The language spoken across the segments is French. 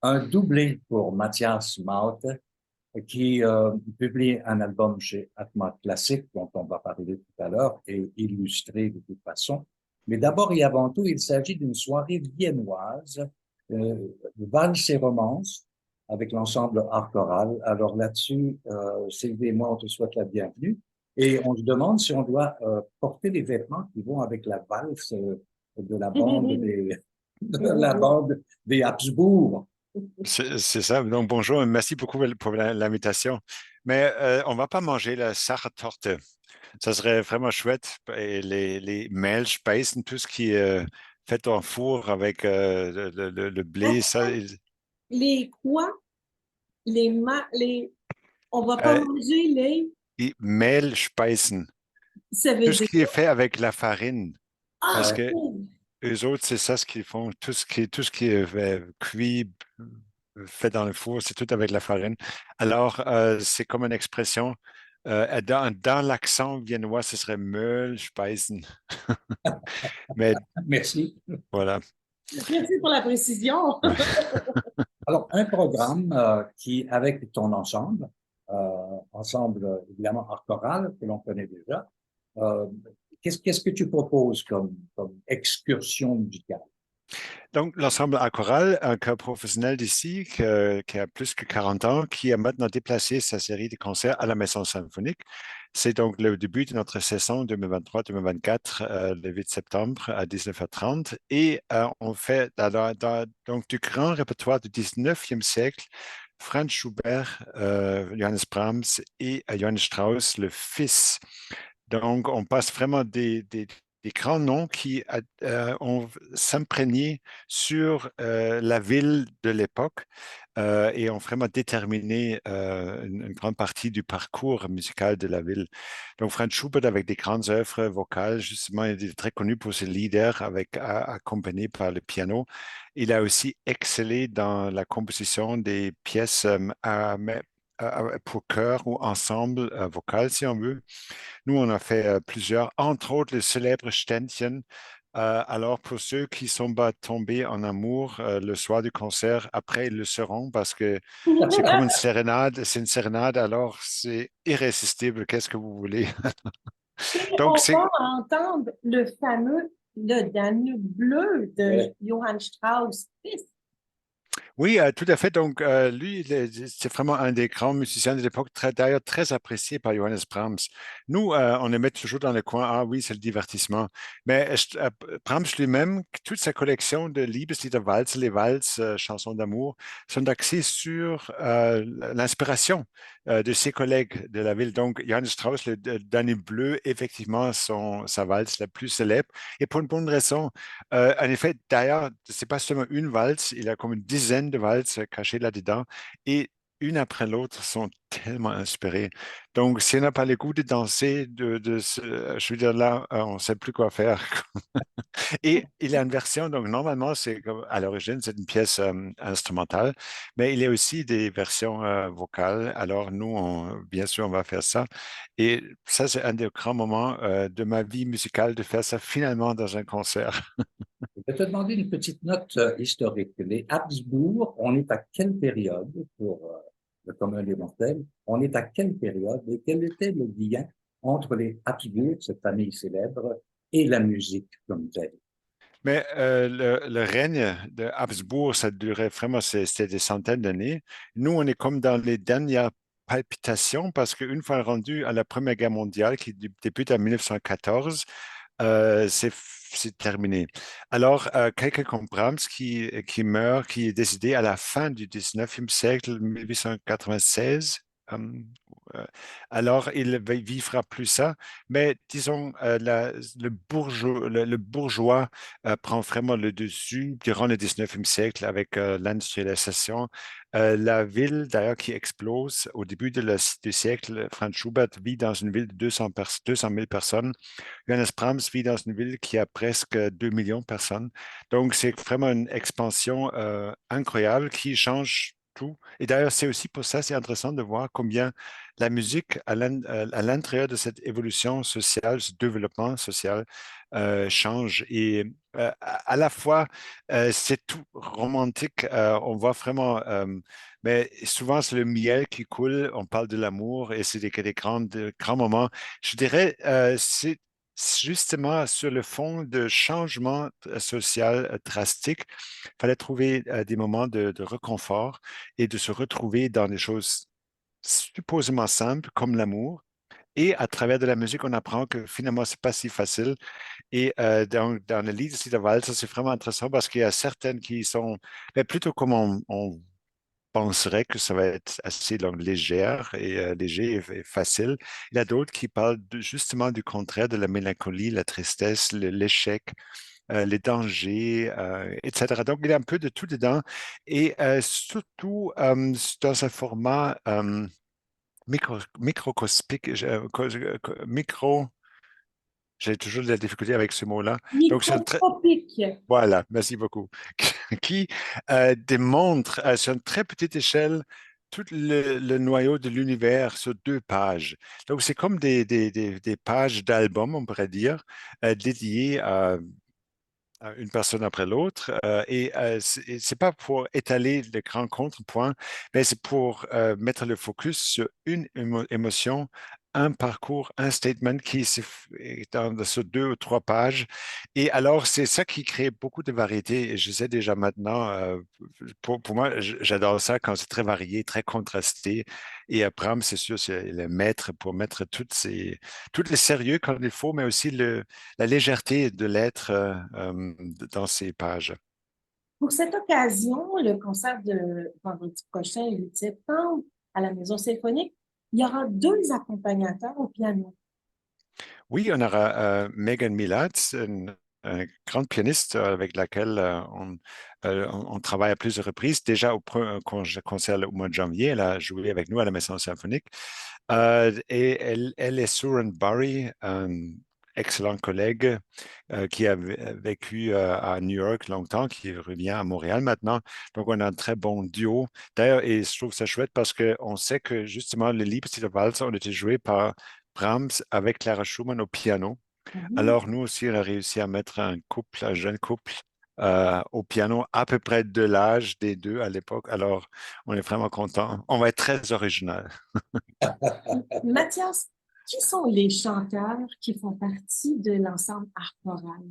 un doublé pour Mathias Maute, qui publie un album chez Atma Classique, dont on va parler tout à l'heure, et illustré de toute façon. Mais d'abord et avant tout, il s'agit d'une soirée viennoise, de valses et romances, avec l'ensemble Art Choral. Alors là-dessus, Sylvie et moi, on te souhaite la bienvenue. Et on se demande si on doit porter les vêtements qui vont avec la valse de la bande de la bande des Habsbourg. C'est ça. Donc, bonjour et merci beaucoup pour l'invitation. Mais on va pas manger la Sachertorte. Ça serait vraiment chouette. Et les Mehlspeisen, tout ce qui est fait en four avec le blé, ça. Les quoi? Les... On va pas Euh, manger les... Mehlspeisen, Ça veut tout ce dire... qui est fait avec la farine. Parce Ah, que oh, eux autres, c'est ça ce qu'ils font. Tout ce qui est cuit, fait dans le four, c'est tout avec la farine. Alors, c'est comme une expression. Dans l'accent viennois, ce serait Mehlspeisen. Mais Merci. voilà. merci pour la précision. Ouais. Alors, un programme qui, avec ton ensemble, ensemble évidemment art choral que l'on connaît déjà, euh, qu'est-ce que tu proposes comme excursion musicale? Donc, l'ensemble à chorale, un chœur professionnel d'ici qui a plus que 40 ans, qui a maintenant déplacé sa série de concerts à la Maison symphonique. C'est donc le début de notre saison 2023-2024, le 8 septembre à 19h30. Et on fait donc du grand répertoire du 19e siècle, Franz Schubert, Johannes Brahms et Johannes Strauss, le fils. Donc, on passe vraiment des grands noms qui ont s'imprégné sur la ville de l'époque et ont vraiment déterminé une grande partie du parcours musical de la ville. Donc, Franz Schubert, avec des grandes œuvres vocales, justement, il est très connu pour ses leaders accompagnés par le piano. Il a aussi excellé dans la composition des pièces pour chœur ou ensemble vocal, si on veut. Nous, on a fait plusieurs, entre autres le célèbre Ständchen. Alors, pour ceux qui sont pas tombés en amour le soir du concert, après, ils le seront parce que c'est comme une sérénade. C'est une sérénade, alors c'est irrésistible. Qu'est-ce que vous voulez? Et Donc, on c'est va entendre le fameux Le Danube bleu de Johann Strauss. Oui, tout à fait. Donc, lui, c'est vraiment un des grands musiciens de l'époque, d'ailleurs très apprécié par Johannes Brahms. Nous, on le met toujours dans le coin, ah oui, c'est le divertissement. Mais Brahms lui-même, toute sa collection de Liebeslieder, Walzer, les valses, chansons d'amour, sont axées sur l'inspiration de ses collègues de la ville. Donc, Johannes Strauss, le Danube bleu, effectivement, sa valse la plus célèbre. Et pour une bonne raison. En effet, d'ailleurs, c'est pas seulement une valse, il y a comme une dizaine de valses cachées là-dedans et une après l'autre sont tellement inspirées. Donc, si on n'a pas le goût de danser, je veux dire là, on ne sait plus quoi faire. Et il y a une version, donc normalement, à l'origine, c'est une pièce instrumentale, mais il y a aussi des versions vocales. Alors, nous, bien sûr, on va faire ça. Et ça, c'est un des grands moments de ma vie musicale de faire ça finalement dans un concert. Je vais te demander une petite note historique. Les Habsbourg, on est à quelle période pour le commun des mortels? On est à quelle période et quel était le lien entre les Habsbourg, cette famille célèbre, et la musique comme telle? Mais le règne de Habsbourg, ça durait vraiment, c'était des centaines d'années. Nous, on est comme dans les dernières palpitations parce qu'une fois rendu à la Première Guerre mondiale qui débute en 1914, c'est terminé. Alors, quelqu'un comme Brahms qui meurt, qui est décédé à la fin du 19e siècle, 1896, euh, euh, alors il ne vivra plus ça. Mais disons, le bourgeois prend vraiment le dessus durant le 19e siècle avec l'industrialisation. La ville, d'ailleurs, qui explose au début du siècle, Franz Schubert vit dans une ville de 200 000 personnes. Johannes Brahms vit dans une ville qui a presque 2 millions de personnes. Donc, c'est vraiment une expansion incroyable qui change tout. Et d'ailleurs, c'est aussi pour ça, c'est intéressant de voir combien la musique, à l'intérieur de cette évolution sociale, ce développement social, change. Et à la fois, c'est tout romantique. On voit vraiment, mais souvent, c'est le miel qui coule. On parle de l'amour et c'est des grands moments. Je dirais, c'est justement sur le fond de changement social drastique. Il fallait trouver des moments de réconfort et de se retrouver dans des choses supposément simples comme l'amour. Et à travers de la musique, on apprend que finalement, c'est pas si facile. Et dans le livre de Walzer, c'est vraiment intéressant parce qu'il y a certaines qui sont mais plutôt comme on penserait que ça va être assez donc, légère et léger et facile. Il y a d'autres qui parlent justement du contraire, de la mélancolie, la tristesse, l'échec, les dangers, etc. Donc, il y a un peu de tout dedans et surtout dans un format microscopique, micro, j'ai toujours de la difficulté avec ce mot-là. Donc, c'est très, Microscopique. voilà, merci beaucoup. Qui démontre sur une très petite échelle tout le noyau de l'univers sur 2 pages. Donc, c'est comme des pages d'album, on pourrait dire, dédiées à une personne après l'autre. Et c'est pas pour étaler le grand contrepoint, mais c'est pour mettre le focus sur une émotion, un parcours, un statement qui est sur 2 ou 3 pages. Et alors, c'est ça qui crée beaucoup de variété. Et je sais déjà maintenant, pour moi, j'adore ça quand c'est très varié, très contrasté. Et Brahms, c'est sûr, c'est le maître pour mettre tout le sérieux quand il faut, mais aussi la légèreté de l'être dans ces pages. Pour cette occasion, le concert de vendredi prochain, le 8 septembre, à la Maison symphonique, il y aura 2 accompagnateurs au piano. Oui, on aura Megan Milatz, une grande pianiste avec laquelle on travaille à plusieurs reprises. Déjà concert au mois de janvier, elle a joué avec nous à la Maison symphonique. Et elle est Suran Bari, un excellent collègue qui a vécu à New York longtemps, qui revient à Montréal maintenant. Donc, on a un très bon duo. D'ailleurs, et je trouve ça chouette parce qu'on sait que justement, le Liebeslieder Walzer ont été joués par Brahms avec Clara Schumann au piano. Mhm. Alors, nous aussi, on a réussi à mettre un jeune couple, au piano à peu près de l'âge des deux à l'époque. Alors, on est vraiment content. On va être très original. Mathias, qui sont les chanteurs qui font partie de l'ensemble Art choral?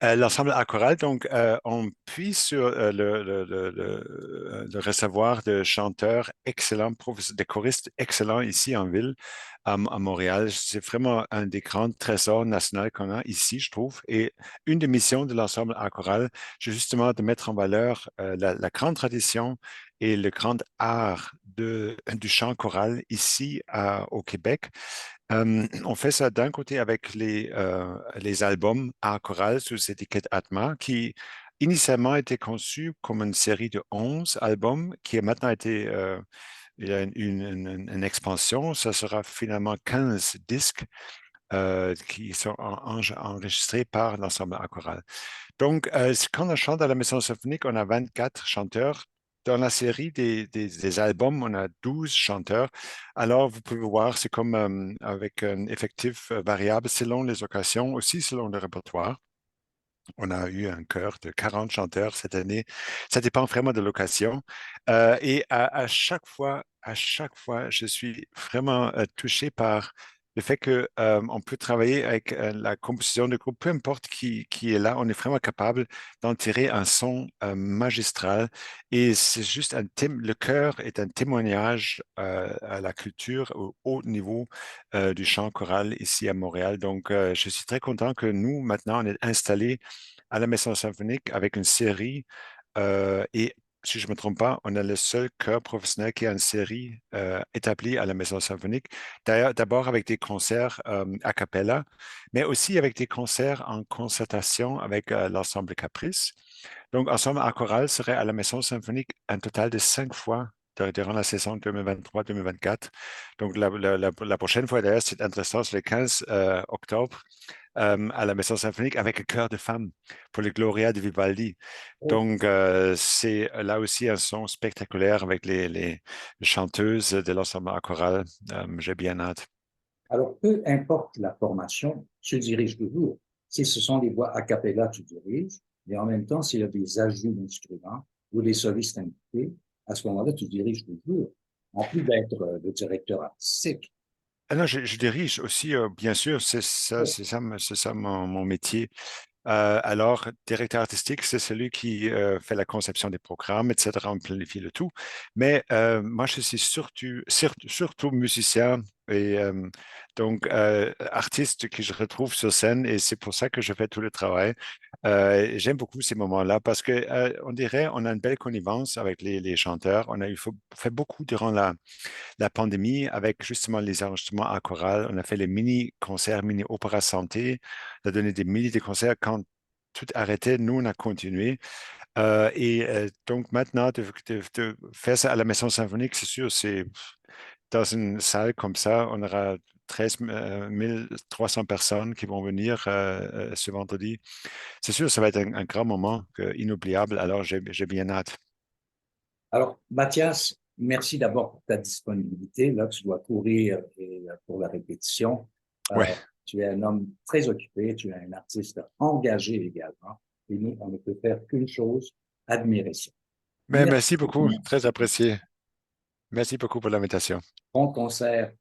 L'ensemble à chorale, donc, on puise sur le réservoir de chanteurs excellents, de choristes excellents ici en ville, à Montréal. C'est vraiment un des grands trésors nationaux qu'on a ici, je trouve. Et une des missions de l'ensemble à chorale, c'est justement de mettre en valeur la grande tradition et le grand art du chant choral ici au Québec. On fait ça d'un côté avec les albums à chorale sous l'étiquette Atma, qui initialement était conçu comme une série de 11 albums, qui a maintenant été il y a une expansion. Ça sera finalement 15 disques qui sont enregistrés par l'ensemble à chorale. Donc, quand on chante à la Maison symphonique, on a 24 chanteurs. Dans la série des albums, on a 12 chanteurs. Alors, vous pouvez voir, c'est comme avec un effectif variable selon les occasions, aussi selon le répertoire. On a eu un chœur de 40 chanteurs cette année. Ça dépend vraiment de l'occasion. Et à chaque fois, je suis vraiment touché par le fait que on peut travailler avec la composition de groupe, peu importe qui est là, on est vraiment capable d'en tirer un son magistral. Et c'est juste le chœur est un témoignage à la culture au haut niveau du chant choral ici à Montréal. Donc, je suis très content que nous, maintenant, on est installés à la Maison symphonique avec une série. Et si je ne me trompe pas, on est le seul chœur professionnel qui a une série établie à la Maison symphonique. D'ailleurs, d'abord avec des concerts a cappella, mais aussi avec des concerts en concertation avec l'ensemble Caprice. Donc, ensemble à chorale serait à la Maison symphonique un total de 5 fois durant la saison 2023-2024. Donc, la prochaine fois, d'ailleurs, c'est intéressant, c'est le 15 octobre à la Maison symphonique avec un chœur de femmes pour le Gloria de Vivaldi. Donc, c'est là aussi un son spectaculaire avec les chanteuses de l'ensemble à chorale. J'ai bien hâte. Alors, peu importe la formation, tu diriges toujours. Si ce sont des voix a cappella, tu diriges, mais en même temps, s'il y a des ajouts d'instruments ou des solistes invités, à ce moment-là, tu diriges toujours, en plus d'être le directeur artistique. Alors, je dirige aussi, bien sûr, c'est ça mon métier. Alors, directeur artistique, c'est celui qui fait la conception des programmes, etc. On planifie le tout. Mais moi, je suis surtout musicien et donc artiste que je retrouve sur scène et c'est pour ça que je fais tout le travail. J'aime beaucoup ces moments-là parce que on dirait on a une belle connivence avec les chanteurs. On a fait beaucoup durant la pandémie avec justement les enregistrements à chorale. On a fait les mini-concerts, mini-opéra santé. On a donné des milliers de concerts. Quand tout arrêtait, nous, on a continué. Donc maintenant, de faire ça à la Maison symphonique, c'est sûr, c'est dans une salle comme ça, on aura 13 300 personnes qui vont venir ce vendredi. C'est sûr, ça va être un grand moment inoubliable. Alors, j'ai bien hâte. Alors, Mathias, merci d'abord pour ta disponibilité. Là, tu dois courir pour la répétition. Ouais. Tu es un homme très occupé, tu es un artiste engagé également. Et nous, on ne peut faire qu'une chose, admirer ça. Mais Merci merci beaucoup, beaucoup. très apprécié. Merci beaucoup pour l'invitation. Bon concert